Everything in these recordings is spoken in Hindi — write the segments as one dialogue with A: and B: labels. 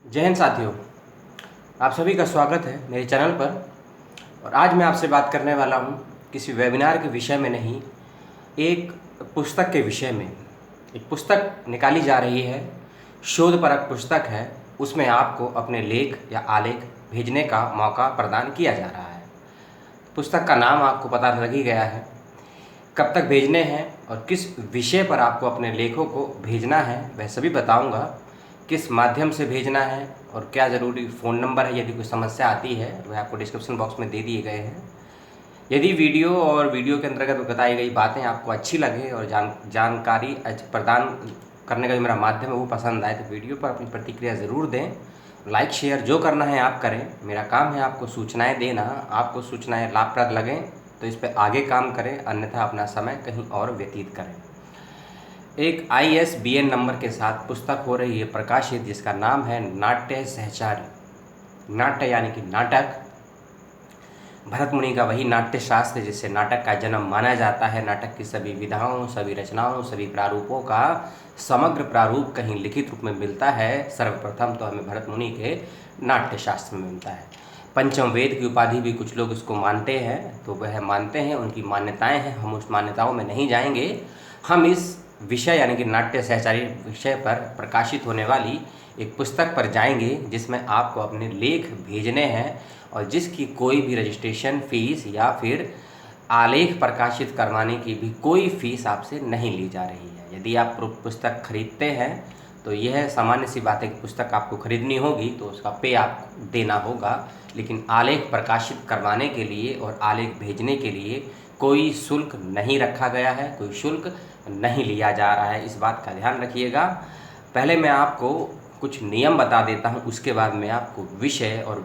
A: जय हिंद साथियों, आप सभी का स्वागत है मेरे चैनल पर। और आज मैं आपसे बात करने वाला हूँ किसी वेबिनार के विषय में नहीं, एक पुस्तक के विषय में। एक पुस्तक निकाली जा रही है, शोधपरक पुस्तक है। उसमें आपको अपने लेख या आलेख भेजने का मौका प्रदान किया जा रहा है। पुस्तक का नाम आपको पता लग ही गया है। कब तक भेजने हैं और किस विषय पर आपको अपने लेखों को भेजना है वह सभी बताऊंगा। किस माध्यम से भेजना है और क्या ज़रूरी फ़ोन नंबर है, यदि कोई समस्या आती है वह आपको डिस्क्रिप्शन बॉक्स में दे दिए गए हैं। यदि वीडियो के अंतर्गत बताई गई बातें आपको अच्छी लगे और जानकारी प्रदान करने का जो मेरा माध्यम है वो पसंद आए तो वीडियो पर अपनी प्रतिक्रिया ज़रूर दें। लाइक शेयर जो करना है आप करें। मेरा काम है आपको सूचनाएं देना। आपको सूचनाएं लाभप्रद लगें तो इस पर आगे काम करें, अन्यथा अपना समय कहीं और व्यतीत करें। एक ISBN नंबर के साथ पुस्तक हो रही है प्रकाशित, जिसका नाम है नाट्य सहचारी। नाट्य यानी कि नाटक। भरत मुनि का वही नाट्य शास्त्र जिससे नाटक का जन्म माना जाता है। नाटक की सभी विधाओं, सभी रचनाओं, सभी प्रारूपों का समग्र प्रारूप कहीं लिखित रूप में मिलता है सर्वप्रथम तो हमें भरत मुनि के नाट्य शास्त्र में मिलता है। पंचम वेद की उपाधि भी कुछ लोग इसको मानते हैं, तो वह मानते हैं, उनकी मान्यताएं हैं। हम उस मान्यताओं में नहीं जाएंगे। हम इस विषय यानी कि नाट्य सहचारी विषय पर प्रकाशित होने वाली एक पुस्तक पर जाएंगे जिसमें आपको अपने लेख भेजने हैं और जिसकी कोई भी रजिस्ट्रेशन फ़ीस या फिर आलेख प्रकाशित करवाने की भी कोई फ़ीस आपसे नहीं ली जा रही है। यदि आप पुस्तक खरीदते हैं तो यह सामान्य सी बात है कि पुस्तक आपको खरीदनी होगी तो उसका पे आपको देना होगा, लेकिन आलेख प्रकाशित करवाने के लिए और आलेख भेजने के लिए कोई शुल्क नहीं रखा गया है, कोई शुल्क नहीं लिया जा रहा है। इस बात का ध्यान रखिएगा। पहले मैं आपको कुछ नियम बता देता हूँ, उसके बाद मैं आपको विषय और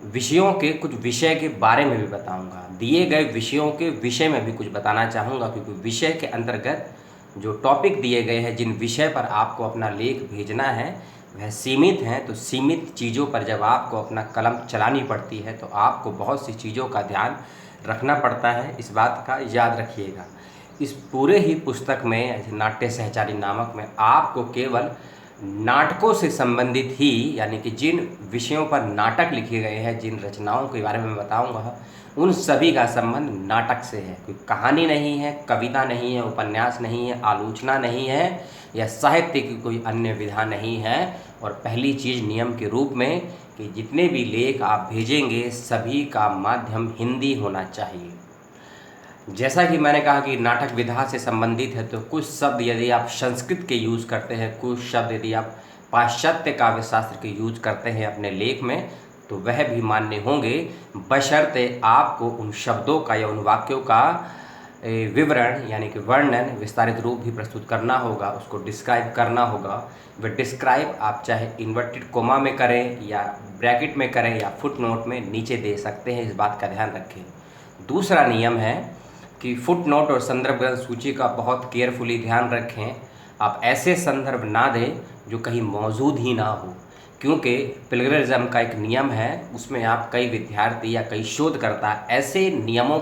A: विषयों के कुछ विषय के बारे में भी बताऊंगा। दिए गए विषयों के विषय में भी कुछ बताना चाहूँगा, क्योंकि विषय के अंतर्गत जो टॉपिक दिए गए हैं, जिन विषय पर आपको अपना लेख भेजना है वह सीमित हैं। तो सीमित चीज़ों पर जब आपको अपना कलम चलानी पड़ती है तो आपको बहुत सी चीज़ों का ध्यान रखना पड़ता है। इस बात का याद रखिएगा। इस पूरे ही पुस्तक में, नाट्य सहचारी नामक में, आपको केवल नाटकों से संबंधित ही, यानी कि जिन विषयों पर नाटक लिखे गए हैं, जिन रचनाओं के बारे में मैं बताऊंगा, उन सभी का संबंध नाटक से है। कोई कहानी नहीं है, कविता नहीं है, उपन्यास नहीं है, आलोचना नहीं है, या साहित्य की कोई अन्य विधा नहीं है। और पहली चीज़ नियम के रूप में कि जितने भी लेख आप भेजेंगे सभी का माध्यम हिंदी होना चाहिए। जैसा कि मैंने कहा कि नाटक विधा से संबंधित है, तो कुछ शब्द यदि आप संस्कृत के यूज़ करते हैं, कुछ शब्द यदि आप पाश्चात्य काव्य शास्त्र के यूज करते हैं अपने लेख में, तो वह भी मान्य होंगे, बशर्ते आपको उन शब्दों का या उन वाक्यों का विवरण यानी कि वर्णन, विस्तारित रूप भी प्रस्तुत करना होगा, उसको डिस्क्राइब करना होगा। वह डिस्क्राइब आप चाहे इन्वर्टेड कोमा में करें या ब्रैकेट में करें या फुट नोट में नीचे दे सकते हैं। इस बात का ध्यान रखें। दूसरा नियम है कि फुट नोट और संदर्भ ग्रंथ सूची का बहुत केयरफुली ध्यान रखें। आप ऐसे संदर्भ ना दें जो कहीं मौजूद ही ना हो, क्योंकि प्लेगरिज्म का एक नियम है, उसमें आप कई विद्यार्थी या कई शोधकर्ता ऐसे नियमों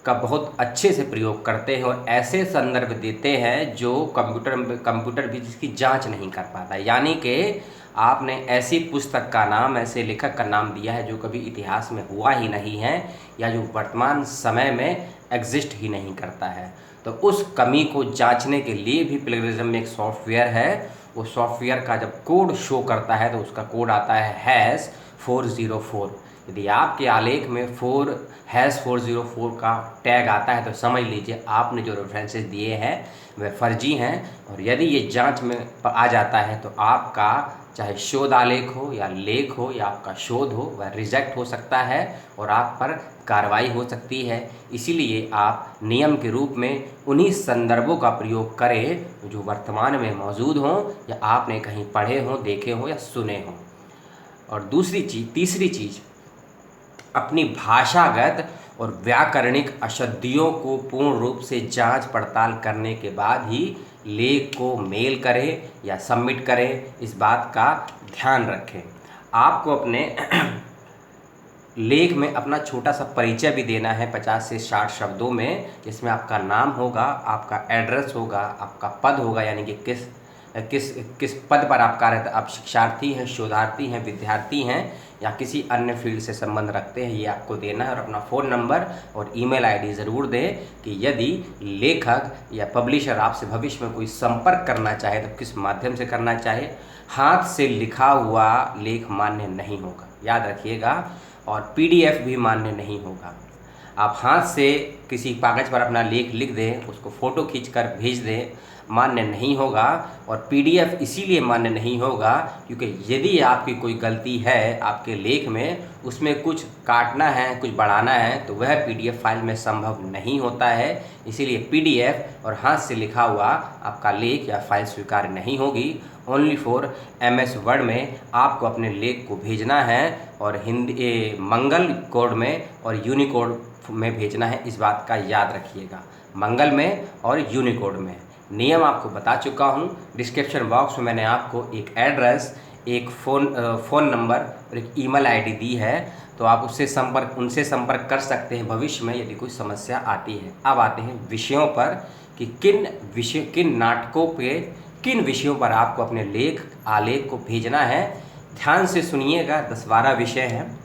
A: का बहुत अच्छे से प्रयोग करते हैं और ऐसे संदर्भ देते हैं जो कंप्यूटर भी जिसकी जांच नहीं कर पाता। यानी कि आपने ऐसी पुस्तक का नाम, ऐसे लेखक का नाम दिया है जो कभी इतिहास में हुआ ही नहीं है या जो वर्तमान समय में एग्जिस्ट ही नहीं करता है। तो उस कमी को जांचने के लिए भी प्लेगरिज्म में एक सॉफ्टवेयर है। वो सॉफ्टवेयर का जब कोड शो करता है तो उसका कोड आता है #404। यदि आपके आलेख में #404 का टैग आता है तो समझ लीजिए आपने जो रेफरेंसेस दिए हैं वह फर्जी हैं। और यदि ये जांच में आ जाता है तो आपका चाहे शोध आलेख हो या लेख हो या आपका शोध हो, वह रिजेक्ट हो सकता है और आप पर कार्रवाई हो सकती है। इसीलिए आप नियम के रूप में उन्हीं संदर्भों का प्रयोग करें जो वर्तमान में मौजूद हों या आपने कहीं पढ़े हों, देखे हों या सुने हों। और तीसरी चीज़, अपनी भाषागत और व्याकरणिक अशुद्धियों को पूर्ण रूप से जांच पड़ताल करने के बाद ही लेख को मेल करें या सबमिट करें। इस बात का ध्यान रखें। आपको अपने लेख में अपना छोटा सा परिचय भी देना है 50 से 60 शब्दों में, जिसमें आपका नाम होगा, आपका एड्रेस होगा, आपका पद होगा, यानी कि किस किस किस पद पर आप कार्यरत, आप शिक्षार्थी हैं, शोधार्थी हैं, विद्यार्थी हैं या किसी अन्य फील्ड से संबंध रखते हैं, ये आपको देना है। और अपना फ़ोन नंबर और ईमेल आईडी ज़रूर दें कि यदि लेखक या पब्लिशर आपसे भविष्य में कोई संपर्क करना चाहे तो किस माध्यम से करना चाहे। हाथ से लिखा हुआ लेख मान्य नहीं होगा, याद रखिएगा। और पीडीएफ भी मान्य नहीं होगा। आप हाथ से किसी कागज़ पर अपना लेख लिख दें, उसको फ़ोटो खींचकर भेज दें, मान्य नहीं होगा। और पीडीएफ इसीलिए मान्य नहीं होगा क्योंकि यदि आपकी कोई गलती है आपके लेख में, उसमें कुछ काटना है, कुछ बढ़ाना है, तो वह पीडीएफ फाइल में संभव नहीं होता है। इसीलिए पीडीएफ और हाथ से लिखा हुआ आपका लेख या फाइल स्वीकार नहीं होगी। ओनली फॉर एमएस वर्ड में आपको अपने लेख को भेजना है और हिंदी मंगल कोड में और यूनिकोड में भेजना है। इस बात का याद रखिएगा, मंगल में और यूनिकोड में। नियम आपको बता चुका हूँ। डिस्क्रिप्शन बॉक्स में मैंने आपको एक एड्रेस, एक फ़ोन नंबर और एक ईमेल आईडी दी है, तो आप उनसे संपर्क कर सकते हैं भविष्य में यदि कोई समस्या आती है। अब आते हैं विषयों पर कि किन नाटकों पे, किन विषयों पर आपको अपने आलेख को भेजना है। ध्यान से सुनिएगा, 10-12 विषय हैं,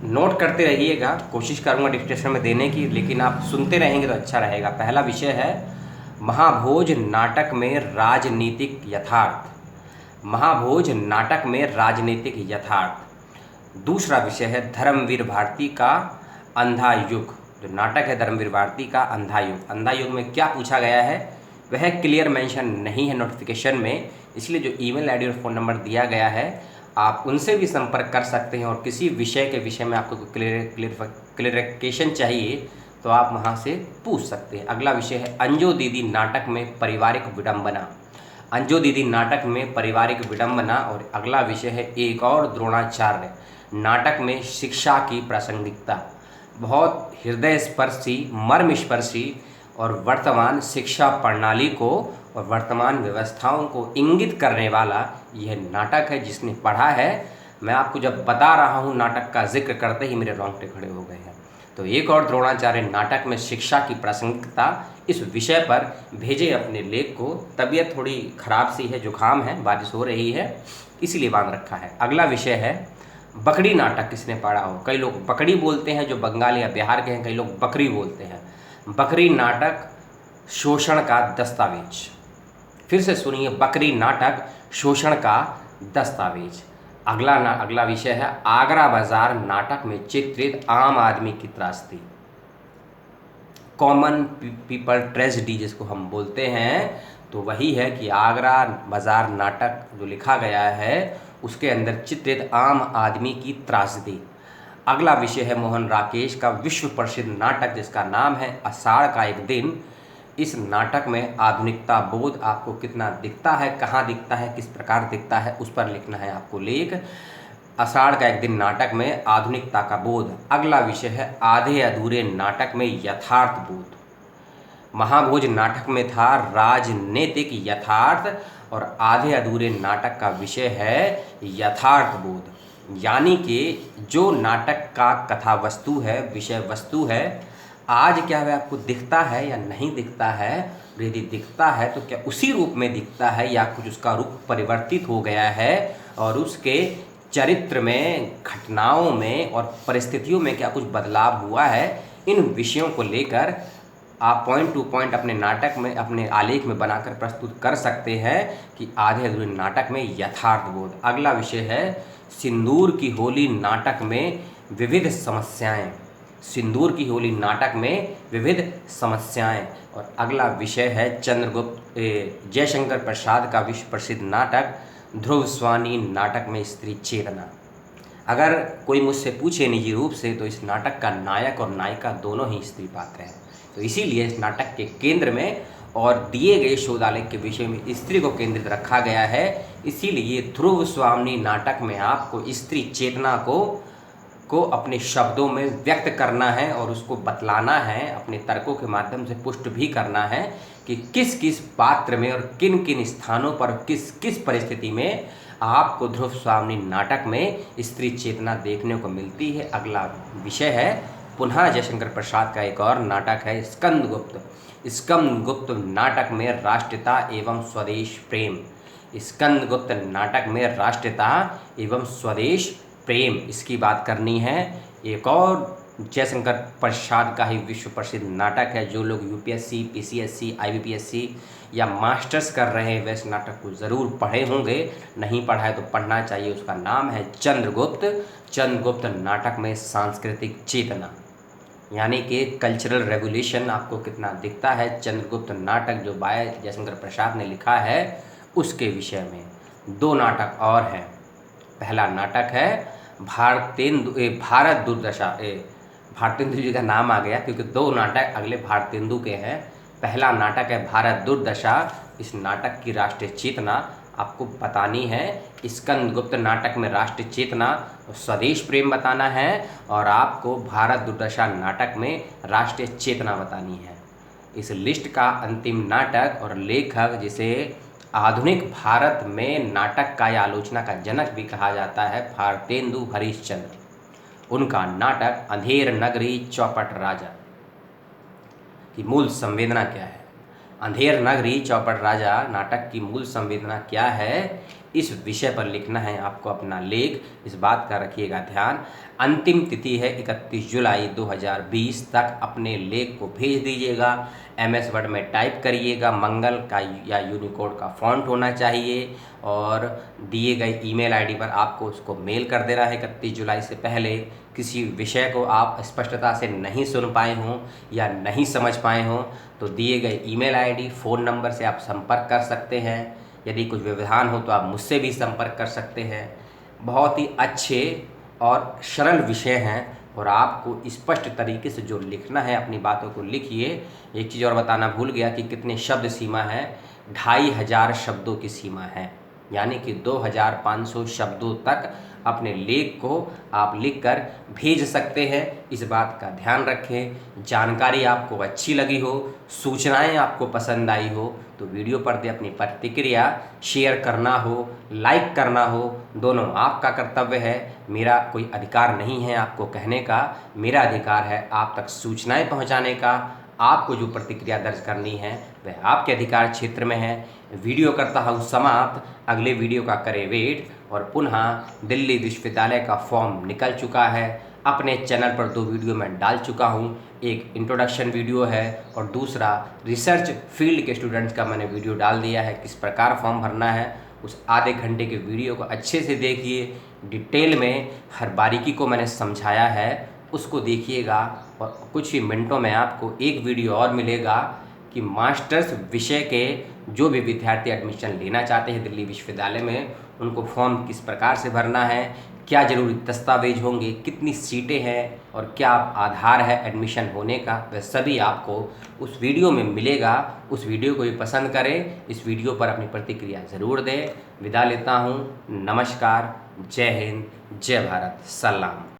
A: नोट करते रहिएगा। कोशिश करूँगा डिस्क्रिप्शन में देने की, लेकिन आप सुनते रहेंगे तो अच्छा रहेगा। पहला विषय है महाभोज नाटक में राजनीतिक यथार्थ। महाभोज नाटक में राजनीतिक यथार्थ। दूसरा विषय है धर्मवीर भारती का अंधा युग। जो नाटक है धर्मवीर भारती का अंधा युग। अंधा युग में क्या पूछा गया है वह क्लियर मेंशन नहीं है नोटिफिकेशन में, इसलिए जो ईमेल आईडी और फ़ोन नंबर दिया गया है आप उनसे भी संपर्क कर सकते हैं। और किसी विषय के विषय में आपको क्लियरिफिकेशन चाहिए तो आप वहाँ से पूछ सकते हैं। अगला विषय है अंजो दीदी नाटक में पारिवारिक विडंबना। अंजो दीदी नाटक में पारिवारिक विडंबना। और अगला विषय है एक और द्रोणाचार्य नाटक में शिक्षा की प्रासंगिकता। बहुत हृदय स्पर्शी, मर्म स्पर्शी और वर्तमान शिक्षा प्रणाली को और वर्तमान व्यवस्थाओं को इंगित करने वाला यह नाटक है। जिसने पढ़ा है, मैं आपको जब बता रहा हूँ नाटक का जिक्र करते ही मेरे रोंगटे खड़े हो गए हैं। तो एक और द्रोणाचार्य नाटक में शिक्षा की प्रासंगिकता, इस विषय पर भेजे अपने लेख को। तबीयत थोड़ी खराब सी है, जुकाम है, बारिश हो रही है, इसीलिए बांध रखा है। अगला विषय है बकरी नाटक। किसने पढ़ा हो? कई लोग बकड़ी बोलते हैं जो बंगाल या बिहार के हैं, कई लोग बकरी बोलते हैं। बकरी नाटक शोषण का दस्तावेज। फिर से सुनिए, बकरी नाटक शोषण का दस्तावेज। अगला विषय है आगरा बाजार नाटक में चित्रित आम आदमी की त्रासदी। कॉमन पीपल ट्रेजेडी जिसको हम बोलते हैं, तो वही है कि आगरा बाजार नाटक जो लिखा गया है उसके अंदर चित्रित आम आदमी की त्रासदी। अगला विषय है मोहन राकेश का विश्व प्रसिद्ध नाटक जिसका नाम है आषाढ़ का एक दिन। इस नाटक में आधुनिकता बोध आपको कितना दिखता है, कहाँ दिखता है, किस प्रकार दिखता है, उस पर लिखना है आपको लेख। आषाढ़ का एक दिन नाटक में आधुनिकता का बोध। अगला विषय है आधे अधूरे नाटक में यथार्थ बोध। महाभोज नाटक में था राजनीतिक यथार्थ और आधे अधूरे नाटक का विषय है यथार्थ बोध। यानी कि जो नाटक का कथा वस्तु है, विषय वस्तु है, आज क्या वह आपको दिखता है या नहीं दिखता है। यदि दिखता है तो क्या उसी रूप में दिखता है या कुछ उसका रूप परिवर्तित हो गया है और उसके चरित्र में, घटनाओं में और परिस्थितियों में क्या कुछ बदलाव हुआ है। इन विषयों को लेकर आप पॉइंट टू पॉइंट अपने नाटक में, अपने आलेख में बनाकर प्रस्तुत कर सकते हैं कि आधे अधूरे नाटक में यथार्थ बोध। अगला विषय है सिंदूर की होली नाटक में विविध समस्याएं। सिंदूर की होली नाटक में विविध समस्याएं। और अगला विषय है चंद्रगुप्त जयशंकर प्रसाद का विश्व प्रसिद्ध नाटक ध्रुव स्वानी नाटक में स्त्री चेतना। अगर कोई मुझसे पूछे निजी रूप से तो इस नाटक का नायक और नायिका दोनों ही स्त्री पात्र हैं। तो इसीलिए इस नाटक के केंद्र में और दिए गए शोधालेख के विषय में स्त्री को केंद्रित रखा गया है। इसीलिए ध्रुव स्वामी नाटक में आपको स्त्री चेतना को अपने शब्दों में व्यक्त करना है और उसको बतलाना है, अपने तर्कों के माध्यम से पुष्ट भी करना है कि किस किस पात्र में और किन किन स्थानों पर किस किस परिस्थिति में आपको ध्रुव स्वामी नाटक में स्त्री चेतना देखने को मिलती है। अगला विषय है पुनः जयशंकर प्रसाद का एक और नाटक है स्कंदगुप्त। स्कंदगुप्त नाटक में राष्ट्रीयता एवं स्वदेश प्रेम। स्कंदगुप्त नाटक में राष्ट्रीयता एवं स्वदेश प्रेम, इसकी बात करनी है। एक और जयशंकर प्रसाद का ही विश्व प्रसिद्ध नाटक है। जो लोग यूपीएससी, पीसीएससी, आईबीपीएससी या मास्टर्स कर रहे हैं वे इस नाटक को ज़रूर पढ़े होंगे, नहीं पढ़ा है तो पढ़ना चाहिए। उसका नाम है चंद्रगुप्त। चंद्रगुप्त नाटक में सांस्कृतिक चेतना यानी कि कल्चरल रेवोल्यूशन आपको कितना दिखता है। चंद्रगुप्त नाटक जो बाय जयशंकर प्रसाद ने लिखा है उसके विषय में। दो नाटक और हैं। पहला नाटक है भारत दुर्दशा। भारतेंदु जी का नाम आ गया क्योंकि दो नाटक अगले भारतेंदु के हैं। पहला नाटक है भारत दुर्दशा। इस नाटक की राष्ट्रीय चेतना आपको बतानी है। स्कंदगुप्त नाटक में राष्ट्रीय चेतना और स्वदेश प्रेम बताना है और आपको भारत दुर्दशा नाटक में राष्ट्रीय चेतना बतानी है। इस लिस्ट का अंतिम नाटक और लेखक जिसे आधुनिक भारत में नाटक का या आलोचना का जनक भी कहा जाता है, भारतेंदु हरिश्चंद्र। उनका नाटक अंधेर नगरी चौपट राजा की मूल संवेदना क्या है। अंधेर नगरी चौपट राजा नाटक की मूल संवेदना क्या है, इस विषय पर लिखना है आपको अपना लेख। इस बात का रखिएगा ध्यान। अंतिम तिथि है 31 जुलाई 2020 तक अपने लेख को भेज दीजिएगा। MS वर्ड में टाइप करिएगा। मंगल का या यूनिकोड का फॉन्ट होना चाहिए और दिए गए ईमेल आईडी पर आपको उसको मेल कर देना है 31 जुलाई से पहले। किसी विषय को आप स्पष्टता से नहीं सुन पाए हों या नहीं समझ पाए हों तो दिए गए ईमेल आईडी, फ़ोन नंबर से आप संपर्क कर सकते हैं। यदि कुछ व्यवधान हो तो आप मुझसे भी संपर्क कर सकते हैं। बहुत ही अच्छे और सरल विषय हैं और आपको स्पष्ट तरीके से जो लिखना है अपनी बातों को लिखिए। एक चीज़ और बताना भूल गया कि कितने शब्द सीमा है। 2500 शब्दों की सीमा है, यानी कि 2500 शब्दों तक अपने लेख को आप लिखकर भेज सकते हैं। इस बात का ध्यान रखें। जानकारी आपको अच्छी लगी हो, सूचनाएं आपको पसंद आई हो तो वीडियो पर दे अपनी प्रतिक्रिया। शेयर करना हो, लाइक करना हो, दोनों आपका कर्तव्य है। मेरा कोई अधिकार नहीं है आपको कहने का, मेरा अधिकार है आप तक सूचनाएं पहुंचाने का। आपको जो प्रतिक्रिया दर्ज करनी है वह आपके अधिकार क्षेत्र में है। वीडियो करता हूँ समाप्त। अगले वीडियो का करें वेट। और पुनः दिल्ली विश्वविद्यालय का फॉर्म निकल चुका है। अपने चैनल पर 2 वीडियो मैं डाल चुका हूँ। एक इंट्रोडक्शन वीडियो है और दूसरा रिसर्च फील्ड के स्टूडेंट्स का मैंने वीडियो डाल दिया है, किस प्रकार फॉर्म भरना है। उस आधे घंटे के वीडियो को अच्छे से देखिए। डिटेल में हर बारीकी को मैंने समझाया है, उसको देखिएगा। और कुछ ही मिनटों में आपको एक वीडियो और मिलेगा कि मास्टर्स विषय के जो भी विद्यार्थी एडमिशन लेना चाहते हैं दिल्ली विश्वविद्यालय में, उनको फॉर्म किस प्रकार से भरना है, क्या ज़रूरी दस्तावेज होंगे, कितनी सीटें हैं और क्या आधार है एडमिशन होने का, वह सभी आपको उस वीडियो में मिलेगा। उस वीडियो को भी पसंद करें। इस वीडियो पर अपनी प्रतिक्रिया ज़रूर दें। विदा लेता हूँ। नमस्कार, जय हिंद, जय भारत, सलाम।